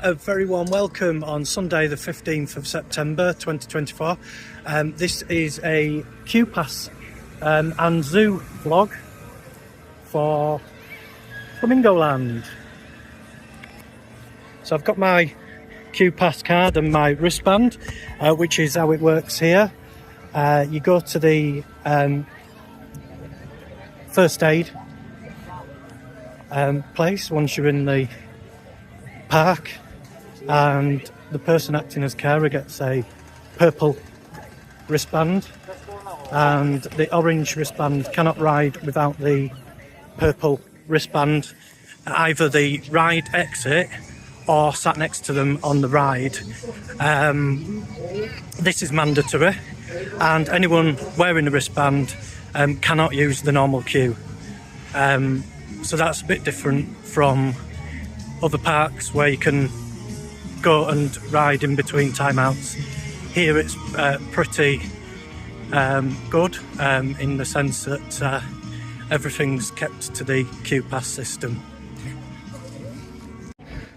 A very warm welcome on Sunday the 15th of September 2024. This is a Q-Pass and zoo vlog for Flamingo Land. So I've got my Q-Pass card and my wristband, which is how it works here. You go to the first aid place once you're in the park, and the person acting as carer gets a purple wristband, and the orange wristband cannot ride without the purple wristband at either the ride exit or sat next to them on the ride. This is mandatory, and anyone wearing the wristband cannot use the normal queue. So that's a bit different from other parks where you can go and ride in between timeouts. Here it's pretty good in the sense that everything's kept to the Q-Pass system.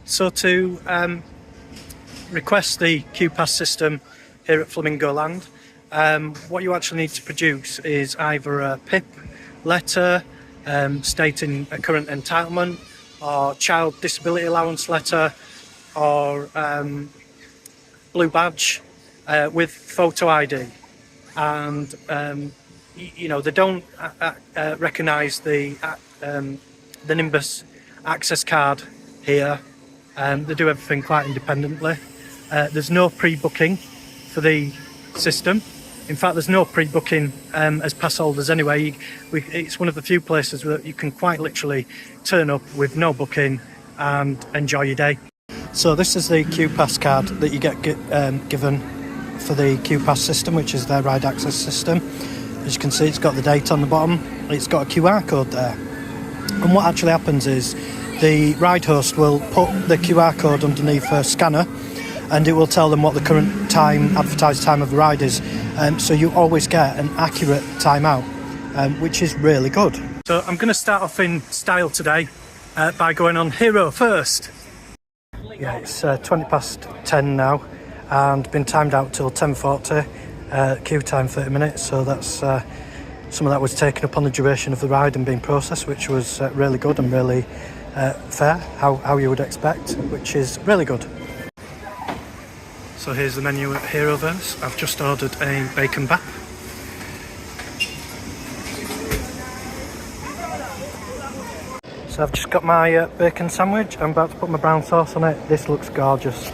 So to request the Q-Pass system here at Flamingo Land, what you actually need to produce is either a PIP letter stating a current entitlement, or child disability allowance letter, or blue badge with photo ID. And you know, they don't recognise the Nimbus access card here. They do everything quite independently. There's no pre-booking for the system. In fact, there's no pre-booking as pass holders anyway. It's one of the few places where you can quite literally turn up with no booking and enjoy your day. So this is the Q-Pass card that you get given for the Q-Pass system, which is their ride access system. As you can see, it's got the date on the bottom. It's got a QR code there. And what actually happens is the ride host will put the QR code underneath a scanner, and it will tell them what the current time, advertised time of the ride is. So you always get an accurate timeout, which is really good. So I'm going to start off in style today by going on hero first. Yeah, it's 20 past 10 now and been timed out till 10:40. Queue time 30 minutes, so that's some of that was taken up on the duration of the ride and being processed, which was really good and really fair, how you would expect, which is really good. So here's the menu at Heroverse. I've just ordered a bacon bap. So I've just got my bacon sandwich. I'm about to put my brown sauce on it. This looks gorgeous.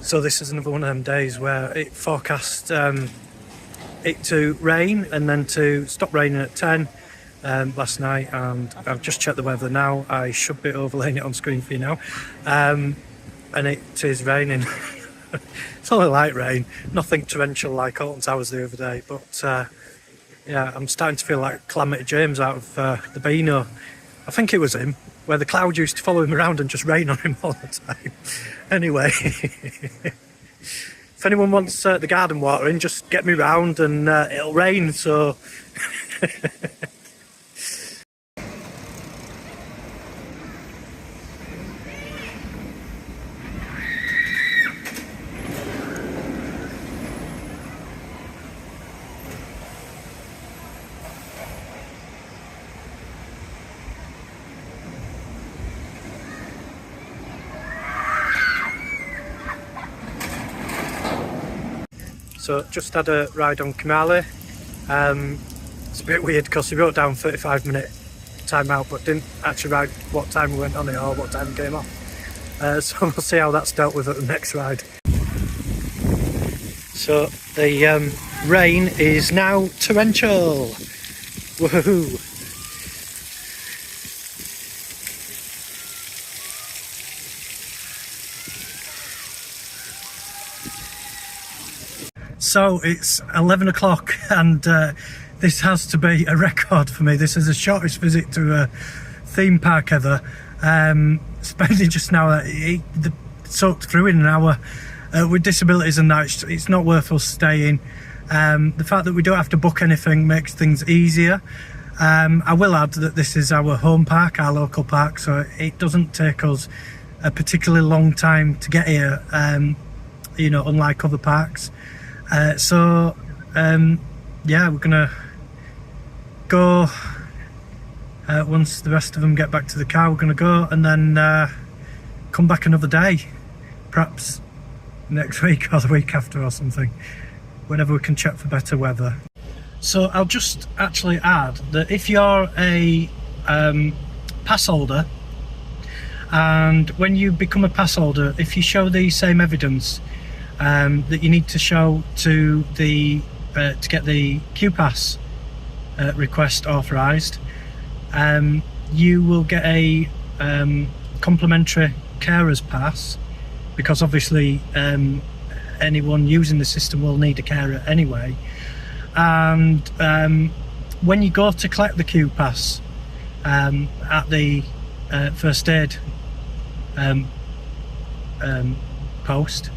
So this is another one of them days where it forecast it to rain and then to stop raining at 10 last night, and I've just checked the weather now. I should be overlaying it on screen for you now, and it is raining. It's only light rain, nothing torrential like Alton Towers the other day, but yeah, I'm starting to feel like Calamity James out of the Beano. I think it was him, where the cloud used to follow him around and just rain on him all the time. Anyway, if anyone wants the garden watering, just get me round and it'll rain, so... So just had a ride on Kamali. It's a bit weird because he wrote down 35-minute timeout but didn't actually write what time we went on it or what time we came off. so we'll see how that's dealt with at the next ride. So the rain is now torrential. Woohoo! So it's 11 o'clock and this has to be a record for me. This is the shortest visit to a theme park ever. Spending just now soaked through in an hour. With disabilities and that, it's not worth us staying. The fact that we don't have to book anything makes things easier. I will add that this is our home park, our local park, so it doesn't take us a particularly long time to get here, you know, unlike other parks. Yeah, we're gonna go once the rest of them get back to the car. We're gonna go and then come back another day, perhaps next week or the week after or something, whenever we can check for better weather. So I'll just actually add that if you're a pass holder, and when you become a pass holder, if you show the same evidence that you need to show to the to get the Q Pass request authorised, you will get a complimentary carer's pass, because obviously anyone using the system will need a carer anyway. And when you go to collect the Q Pass at the first aid post,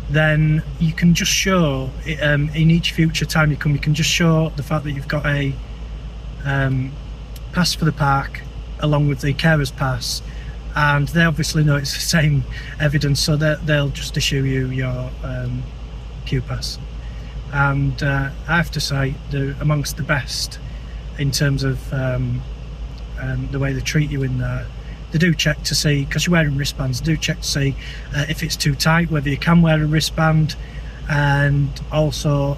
then you can just show in each future time you come, you can just show the fact that you've got a pass for the park along with the carer's pass, and they obviously know it's the same evidence, so they'll just issue you your Q Pass. And I have to say they're amongst the best in terms of the way they treat you in there. They do check to see, because you're wearing wristbands, they do check to see if it's too tight, whether you can wear a wristband, and also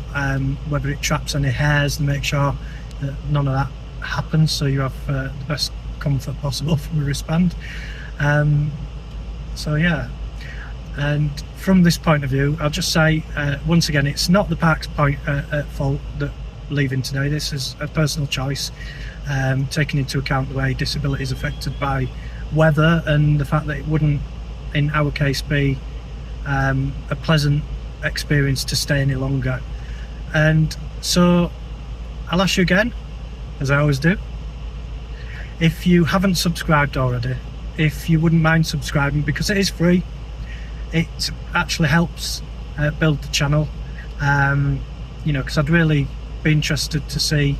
whether it traps any hairs, to make sure that none of that happens, so you have the best comfort possible from a wristband. So yeah, and from this point of view, I'll just say once again, it's not the park's fault that leaving today. This is a personal choice, taking into account the way disability is affected by weather, and the fact that it wouldn't, in our case, be a pleasant experience to stay any longer. And so I'll ask you again, as I always do, if you haven't subscribed already, if you wouldn't mind subscribing, because it is free. It actually helps build the channel, you know, because I'd really be interested to see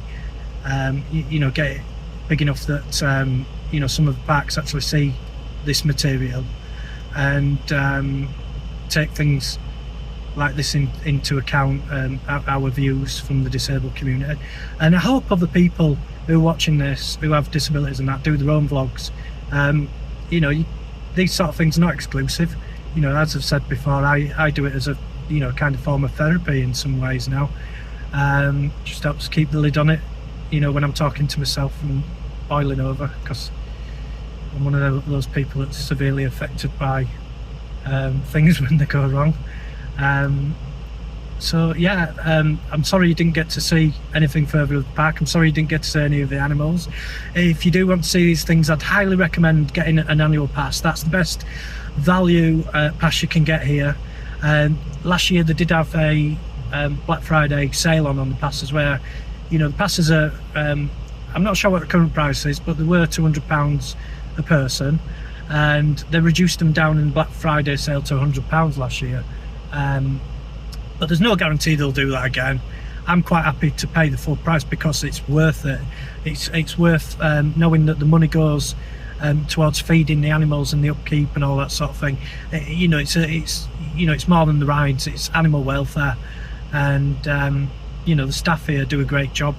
you know, get it big enough that you know, some of the parks actually see this material and take things like this into account, our views from the disabled community. And I hope other people who are watching this, who have disabilities and that, do their own vlogs. You know, these sort of things are not exclusive. You know, as I've said before, I do it as a, you know, kind of form of therapy in some ways now. Just helps keep the lid on it, you know, when I'm talking to myself and boiling over, because I'm one of those people that's severely affected by things when they go wrong. So yeah, I'm sorry you didn't get to see anything further of the park. I'm sorry you didn't get to see any of the animals. If you do want to see these things, I'd highly recommend getting an annual pass. That's the best value pass you can get here. Last year they did have a Black Friday sale on the passes, where, you know, the passes are I'm not sure what the current price is, but they were £200 a person, and they reduced them down in the Black Friday sale to £100 last year. But there's no guarantee they'll do that again. I'm quite happy to pay the full price because it's worth it. It's worth knowing that the money goes towards feeding the animals and the upkeep and all that sort of thing. You know, it's you know, it's more than the rides. It's animal welfare, and you know, the staff here do a great job.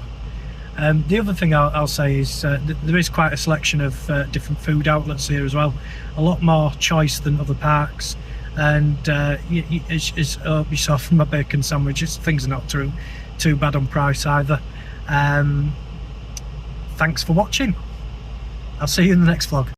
The other thing I'll say is there is quite a selection of different food outlets here as well. A lot more choice than other parks. And as you saw from my bacon sandwiches, things are not too bad on price either. Thanks for watching. I'll see you in the next vlog.